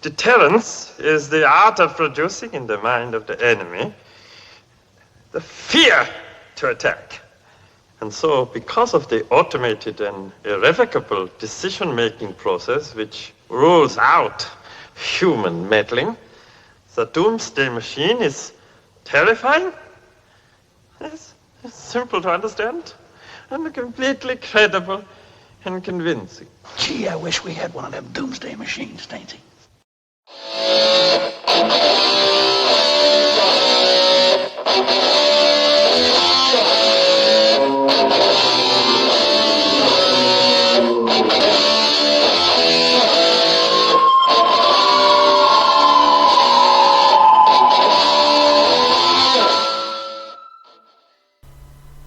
Deterrence is the art of producing in the mind of the enemy the fear to attack. And so, because of the automated and irrevocable decision-making process which rules out human meddling, the doomsday machine is terrifying. It's simple to understand and completely credible and convincing. Gee, I wish we had one of them doomsday machines, Dainty.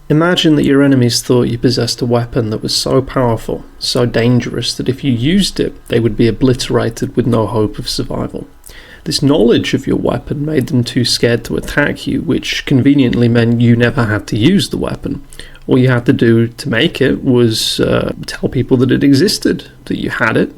Imagine that your enemies thought you possessed a weapon that was so powerful, so dangerous, that if you used it, they would be obliterated with no hope of survival. This knowledge of your weapon made them too scared to attack you, which conveniently meant you never had to use the weapon. All you had to do to make it was tell people that it existed, that you had it,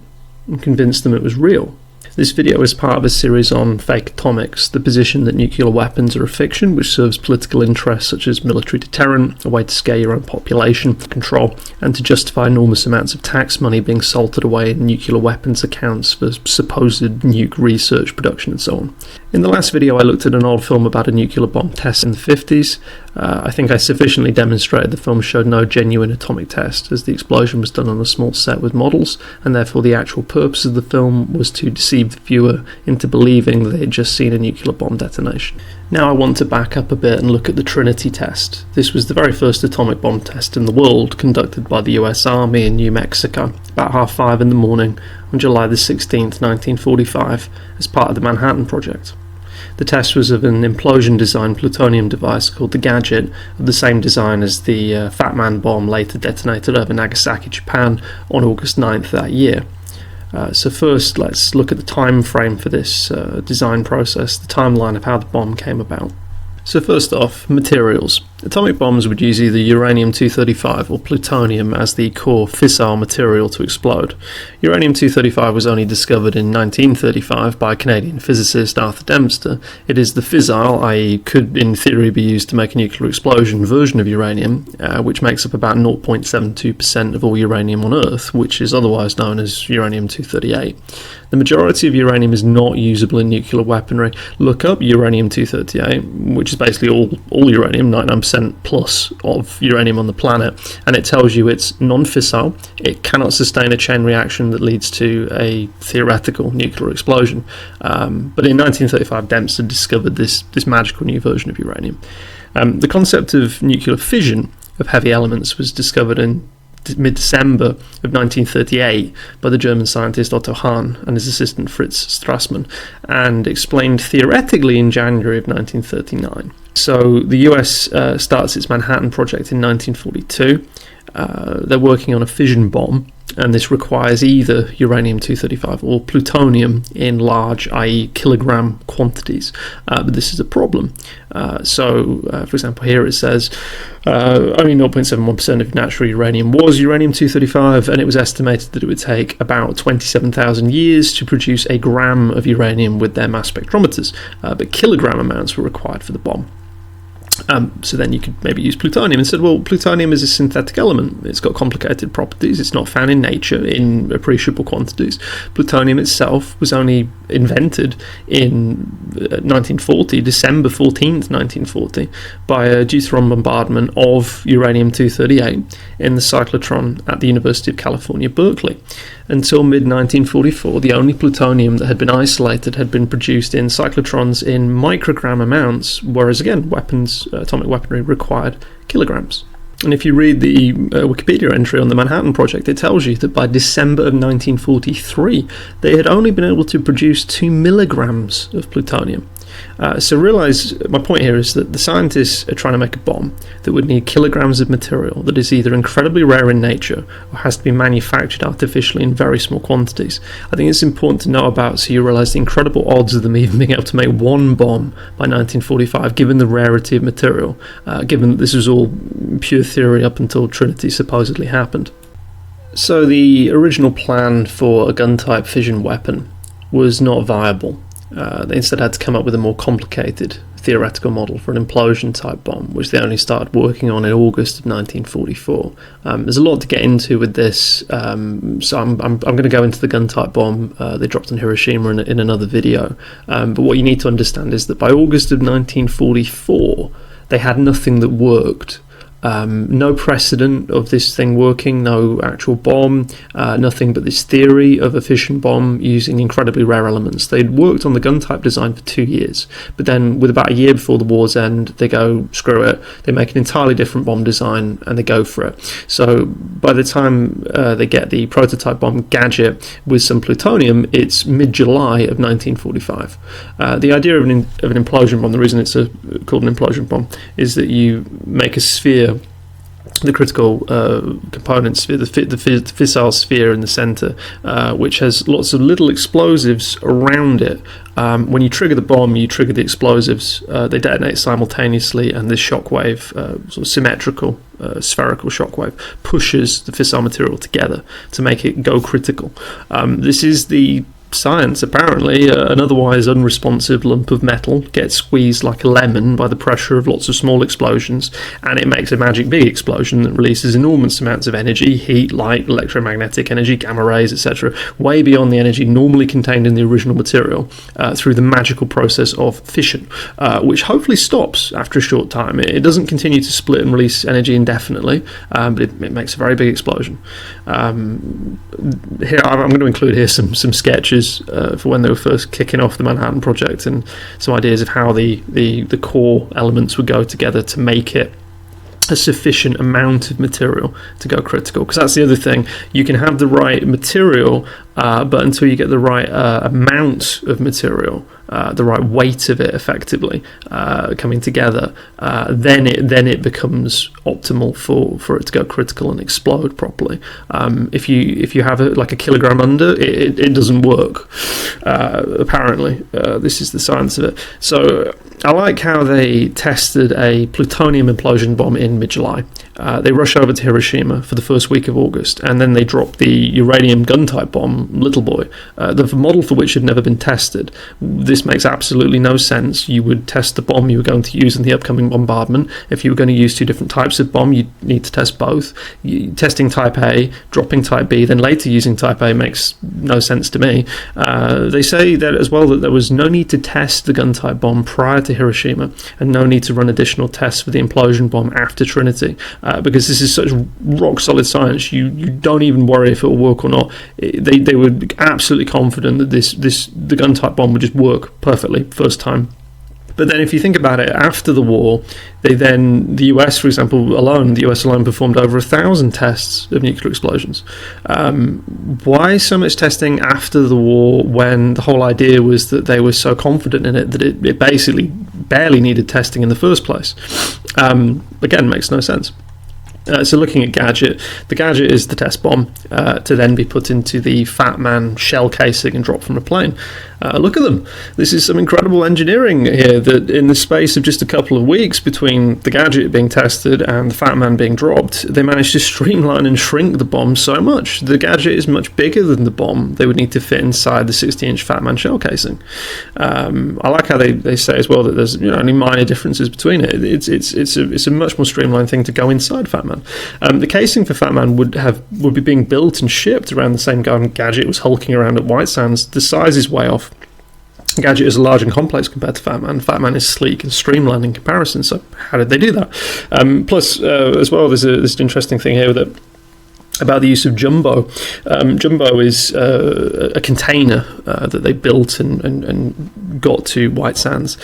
and convince them it was real. This video is part of a series on fake atomics, the position that nuclear weapons are a fiction which serves political interests such as military deterrent, a way to scare your own population, control, and to justify enormous amounts of tax money being salted away in nuclear weapons accounts for supposed nuke research, production, and so on. In the last video I looked at an old film about a nuclear bomb test in the 50s. I think I sufficiently demonstrated the film showed no genuine atomic test, as the explosion was done on a small set with models, and therefore the actual purpose of the film was to deceive the viewer into believing that they had just seen a nuclear bomb detonation. Now I want to back up a bit and look at the Trinity test. This was the very first atomic bomb test in the world, conducted by the US Army in New Mexico, about 5:30 in the morning on July the 16th, 1945, as part of the Manhattan Project. The test was of an implosion-designed plutonium device called the Gadget, of the same design as the Fat Man bomb later detonated over Nagasaki, Japan on August 9th that year. So first, let's look at the time frame for this design process, the timeline of how the bomb came about. So first off, materials. Atomic bombs would use either uranium-235 or plutonium as the core fissile material to explode. Uranium-235 was only discovered in 1935 by Canadian physicist Arthur Dempster. It is the fissile, i.e. could in theory be used to make a nuclear explosion version of uranium, which makes up about 0.72% of all uranium on Earth, which is otherwise known as uranium-238. The majority of uranium is not usable in nuclear weaponry. Look up uranium-238, which is basically all uranium, 99% plus of uranium on the planet, and it tells you it's non-fissile, it cannot sustain a chain reaction that leads to a theoretical nuclear explosion. But in 1935, Dempster discovered this magical new version of uranium. The concept of nuclear fission of heavy elements was discovered in mid-December of 1938 by the German scientist Otto Hahn and his assistant Fritz Strassmann, and explained theoretically in January of 1939. So the US starts its Manhattan Project in 1942. They're working on a fission bomb, and this requires either uranium-235 or plutonium in large, i.e. kilogram quantities. But this is a problem. For example, here it says only 0.71% of natural uranium was uranium-235, and it was estimated that it would take about 27,000 years to produce a gram of uranium with their mass spectrometers, but kilogram amounts were required for the bomb. So then you could maybe use plutonium and said, well, plutonium is a synthetic element. It's got complicated properties. It's not found in nature in appreciable quantities. Plutonium itself was only invented in 1940, December 14th, 1940, by a deuteron bombardment of uranium-238 in the cyclotron at the University of California, Berkeley. Until mid-1944, the only plutonium that had been isolated had been produced in cyclotrons in microgram amounts, whereas again, atomic weaponry required kilograms. And if you read the Wikipedia entry on the Manhattan Project, it tells you that by December of 1943, they had only been able to produce 2 milligrams of plutonium. So realize, my point here is that the scientists are trying to make a bomb that would need kilograms of material that is either incredibly rare in nature or has to be manufactured artificially in very small quantities. I think it's important to know about so you realize the incredible odds of them even being able to make one bomb by 1945, given the rarity of material, given that this was all pure theory up until Trinity supposedly happened. So the original plan for a gun-type fission weapon was not viable. They instead had to come up with a more complicated theoretical model for an implosion type bomb, which they only started working on in August of 1944. There's a lot to get into with this, so I'm going to go into the gun type bomb they dropped on Hiroshima in another video. But what you need to understand is that by August of 1944, they had nothing that worked. No precedent of this thing working, no actual bomb, nothing but this theory of a fission bomb using incredibly rare elements. They'd worked on the gun type design for 2 years, but then with about a year before the war's end, they go, screw it, they make an entirely different bomb design and they go for it. So by the time they get the prototype bomb gadget with some plutonium, it's mid-July of 1945. The idea of an implosion bomb, the reason it's called an implosion bomb, is that you make a sphere, the critical component sphere, the fissile sphere in the center, which has lots of little explosives around it. When you trigger the bomb, you trigger the explosives. They detonate simultaneously, and this shockwave, sort of symmetrical, spherical shockwave, pushes the fissile material together to make it go critical. This is the science. Apparently, an otherwise unresponsive lump of metal gets squeezed like a lemon by the pressure of lots of small explosions, and it makes a magic big explosion that releases enormous amounts of energy, heat, light, electromagnetic energy, gamma rays, etc., way beyond the energy normally contained in the original material, through the magical process of fission, which hopefully stops after a short time. It doesn't continue to split and release energy indefinitely, but it makes a very big explosion. Here, I'm going to include here some sketches for when they were first kicking off the Manhattan Project, and some ideas of how the core elements would go together to make it a sufficient amount of material to go critical. Because that's the other thing, you can have the right material, but until you get the right amount of material, the right weight of it effectively coming together, then it becomes optimal for it to go critical and explode properly. If you have it like a kilogram under, it doesn't work. Apparently, this is the science of it. So I like how they tested a plutonium implosion bomb in mid-July. They rush over to Hiroshima for the first week of August, and then they drop the uranium gun-type bomb, Little Boy, the model for which had never been tested. This makes absolutely no sense. You would test the bomb you were going to use in the upcoming bombardment. If you were going to use two different types of bomb, you'd need to test both. Testing Type A, dropping Type B, then later using Type A makes no sense to me. They say that as well, that there was no need to test the gun-type bomb prior to Hiroshima, and no need to run additional tests for the implosion bomb after Trinity. Because this is such rock solid science, you don't even worry if it will work or not. They were absolutely confident that the gun type bomb would just work perfectly first time. But then if you think about it, after the war, the US, for example, the US alone performed over 1,000 tests of nuclear explosions. Why so much testing after the war when the whole idea was that they were so confident in it that it basically barely needed testing in the first place? Again, makes no sense. So looking at Gadget, the Gadget is the test bomb to then be put into the Fat Man shell casing and dropped from a plane. Look at them. This is some incredible engineering here, that in the space of just a couple of weeks between the Gadget being tested and the Fat Man being dropped, they managed to streamline and shrink the bomb so much. The Gadget is much bigger than the bomb they would need to fit inside the 60-inch Fat Man shell casing. I like how they say as well that there's only minor differences between it. It's a much more streamlined thing to go inside Fat Man. The casing for Fat Man would be being built and shipped around the same time Gadget was hulking around at White Sands. The size is way off. Gadget is large and complex compared to Fat Man. Fat Man is sleek and streamlined in comparison. So how did they do that? Plus, as well, there's an interesting thing here about the use of Jumbo. Jumbo is a container that they built and got to White Sands.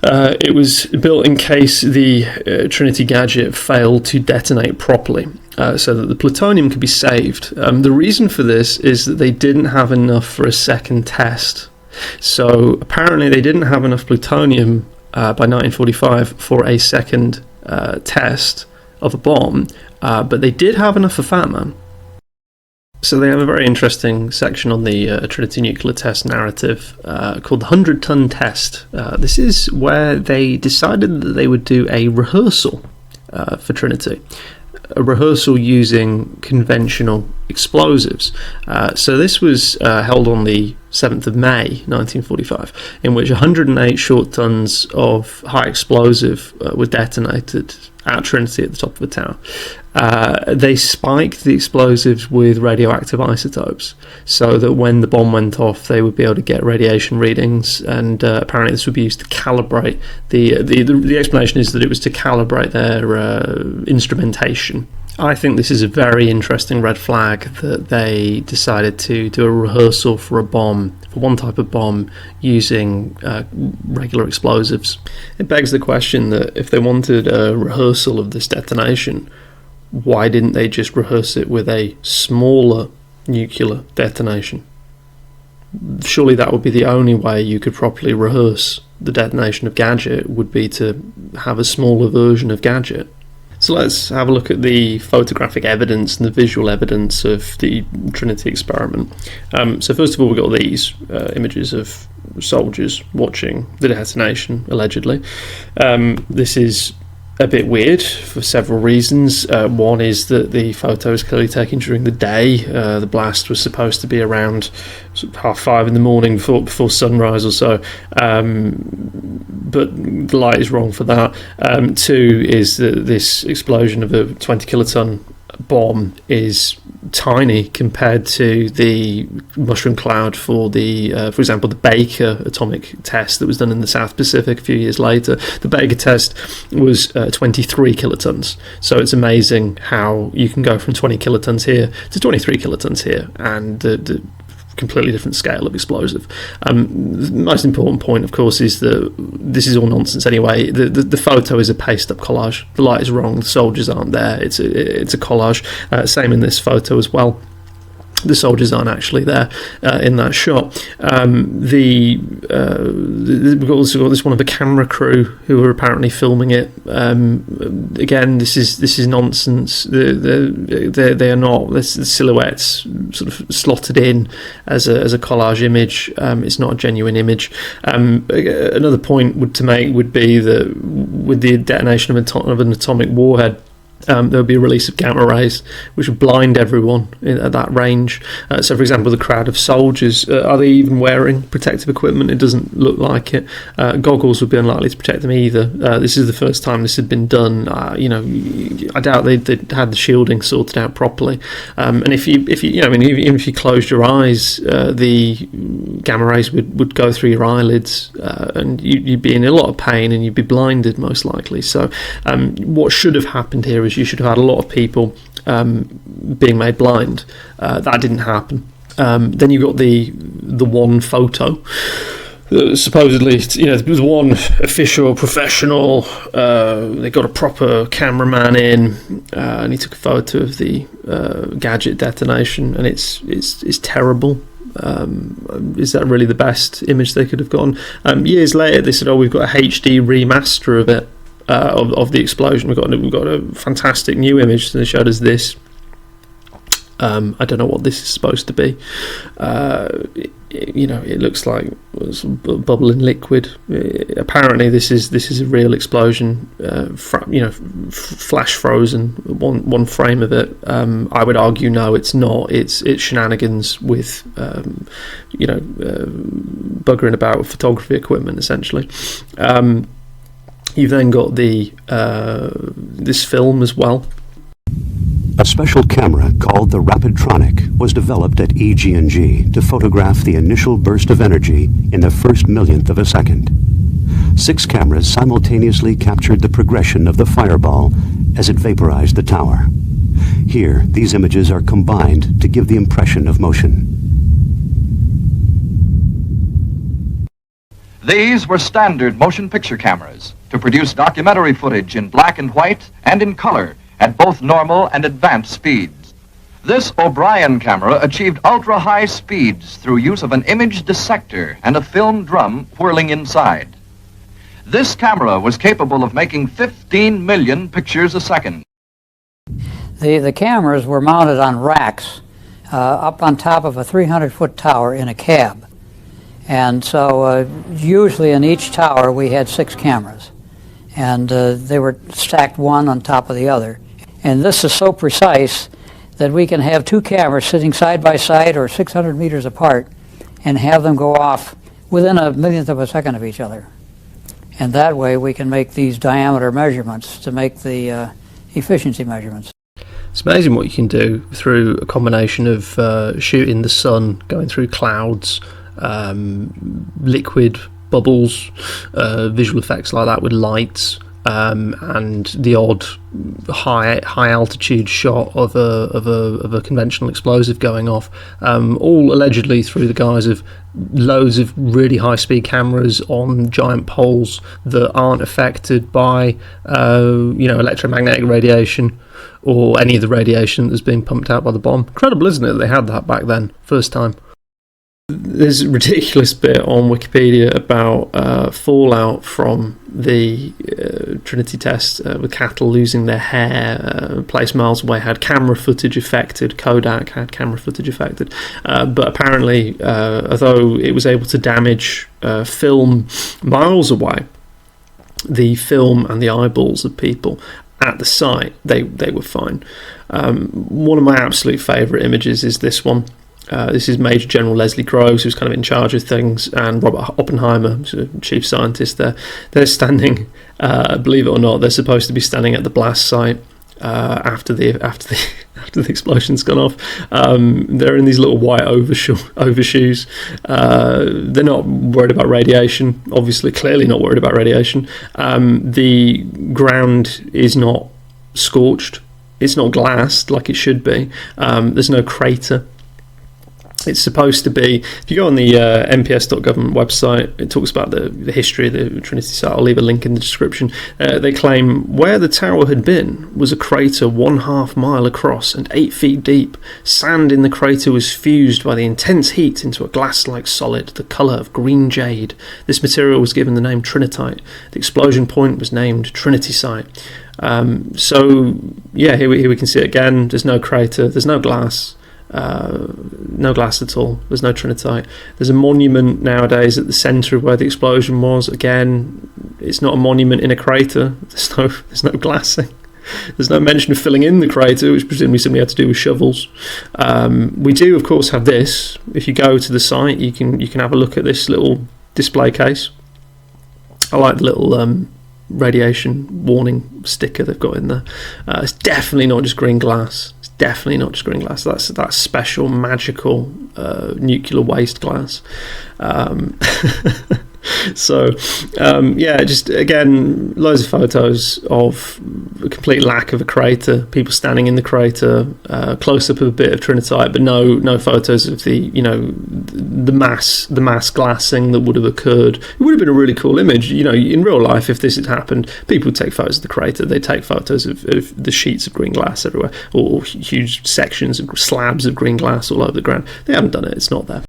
It was built in case the Trinity Gadget failed to detonate properly, so that the plutonium could be saved. The reason for this is that they didn't have enough for a second test. So apparently they didn't have enough plutonium by 1945 for a second test of a bomb, but they did have enough for Fat Man. So they have a very interesting section on the Trinity nuclear test narrative called the 100-ton test. This is where they decided that they would do a rehearsal for Trinity. A rehearsal using conventional explosives. So this was held on the 7th of May 1945, in which 108 short tons of high explosive were detonated at Trinity at the top of the tower. They spiked the explosives with radioactive isotopes so that when the bomb went off they would be able to get radiation readings, and apparently this would be used to calibrate the explanation is that it was to calibrate their instrumentation. I think this is a very interesting red flag that they decided to do a rehearsal for a bomb, for one type of bomb, using regular explosives. It begs the question that if they wanted a rehearsal of this detonation, why didn't they just rehearse it with a smaller nuclear detonation? Surely that would be the only way you could properly rehearse the detonation of Gadget, would be to have a smaller version of Gadget. So let's have a look at the photographic evidence and the visual evidence of the Trinity experiment. So first of all, we've got these images of soldiers watching the detonation, allegedly. This is a bit weird for several reasons. One is that the photo is clearly taken during the day. The blast was supposed to be around sort of 5:30 in the morning, before sunrise or so, but the light is wrong for that. Two is that this explosion of a 20 kiloton bomb is tiny compared to the mushroom cloud for example, the Baker atomic test that was done in the South Pacific a few years later. The Baker test was 23 kilotons. So it's amazing how you can go from 20 kilotons here to 23 kilotons here, and the completely different scale of explosive. The most important point, of course, is that this is all nonsense anyway. The photo is a paste-up collage. The light is wrong. The soldiers aren't there. It's a collage. Same in this photo as well. The soldiers aren't actually there in that shot. We've also got this one of the camera crew who are apparently filming it. Again, this is nonsense. They are not. The silhouettes sort of slotted in as a collage image. It's not a genuine image. Another point would be that with the detonation of an atomic warhead, there would be a release of gamma rays which would blind everyone at that range. So for example, the crowd of soldiers, are they even wearing protective equipment? It doesn't look like it. Goggles would be unlikely to protect them either. This is the first time this had been done. I doubt they'd had the shielding sorted out properly. And if you even if you closed your eyes, the gamma rays would go through your eyelids, and you'd be in a lot of pain and you'd be blinded most likely. So what should have happened here is you should have had a lot of people being made blind. That didn't happen. Then you got the one photo. Supposedly, there was one official professional. They got a proper cameraman in, and he took a photo of the Gadget detonation, and it's terrible. Is that really the best image they could have gotten? Years later, they said, "Oh, we've got a HD remaster of it." Of the explosion. We've got a fantastic new image that showed us this. I don't know what this is supposed to be. It looks like bubbling liquid. Apparently, this is a real explosion. Flash frozen. One frame of it. I would argue no, it's not. It's shenanigans with buggering about with photography equipment, essentially. You've then got this film as well. A special camera called the Rapidtronic was developed at EG&G to photograph the initial burst of energy in the first millionth of a second. 6 cameras simultaneously captured the progression of the fireball as it vaporized the tower. Here, these images are combined to give the impression of motion. These were standard motion picture cameras to produce documentary footage in black and white and in color at both normal and advanced speeds. This O'Brien camera achieved ultra-high speeds through use of an image dissector and a film drum whirling inside. This camera was capable of making 15 million pictures a second. The cameras were mounted on racks up on top of a 300-foot tower in a cab. And so usually in each tower we had 6 cameras, and they were stacked one on top of the other. And this is so precise that we can have two cameras sitting side by side or 600 meters apart and have them go off within a millionth of a second of each other. And that way we can make these diameter measurements to make the efficiency measurements. It's amazing what you can do through a combination of shooting the sun, going through clouds, liquid bubbles, visual effects like that with lights, and the odd high altitude shot of a conventional explosive going off, all allegedly through the guise of loads of really high speed cameras on giant poles that aren't affected by electromagnetic radiation or any of the radiation that's being pumped out by the bomb. Incredible, isn't it, that they had that back then, first time. There's a ridiculous bit on Wikipedia about fallout from the Trinity test with cattle losing their hair. A place miles away had camera footage affected. Kodak had camera footage affected. But apparently, although it was able to damage film miles away, the film and the eyeballs of people at the site, they were fine. One of my absolute favourite images is this one. This is Major General Leslie Groves, who's kind of in charge of things, and Robert Oppenheimer, who's a chief scientist there. They're standing, believe it or not, they're supposed to be standing at the blast site after the explosion's gone off. They're in these little white overshoes. They're not worried about radiation, obviously, clearly not worried about radiation. The ground is not scorched. It's not glassed like it should be. There's no crater. It's supposed to be, if you go on the nps.government website, it talks about the history of the Trinity site. I'll leave a link in the description. They claim where the tower had been was a crater 1/2 mile across and 8 feet deep. Sand in the crater was fused by the intense heat into a glass-like solid, the colour of green jade. This material was given the name Trinitite. The explosion point was named Trinity site. Here we can see it again. There's no crater, there's no glass. No glass at all. There's no Trinitite. There's a monument nowadays at the centre of where the explosion was. Again, it's not a monument in a crater. There's no glassing. There's no mention of filling in the crater, which presumably somebody had to do with shovels. We do, of course, have this. If you go to the site, you can have a look at this little display case. I like the little radiation warning sticker they've got in there. It's definitely not just green glass. Definitely not just green glass. That's that special magical nuclear waste glass. Just again, loads of photos of a complete lack of a crater, people standing in the crater, close up of a bit of Trinitite, but no photos of the mass glassing that would have occurred. It would have been a really cool image. In real life, if this had happened, people would take photos of the crater. They'd take photos of the sheets of green glass everywhere, or huge sections of slabs of green glass all over the ground. They haven't done it. It's not there.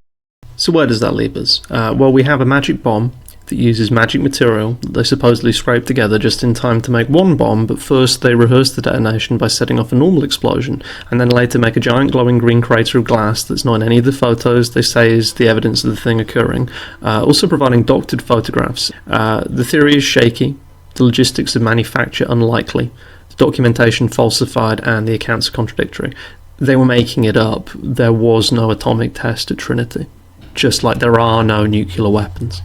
So where does that leave us? We have a magic bomb that uses magic material that they supposedly scrape together just in time to make one bomb, but first they rehearse the detonation by setting off a normal explosion, and then later make a giant glowing green crater of glass that's not in any of the photos they say is the evidence of the thing occurring, also providing doctored photographs. The theory is shaky, the logistics of manufacture unlikely, the documentation falsified, and the accounts are contradictory. They were making it up. There was no atomic test at Trinity, just like there are no nuclear weapons.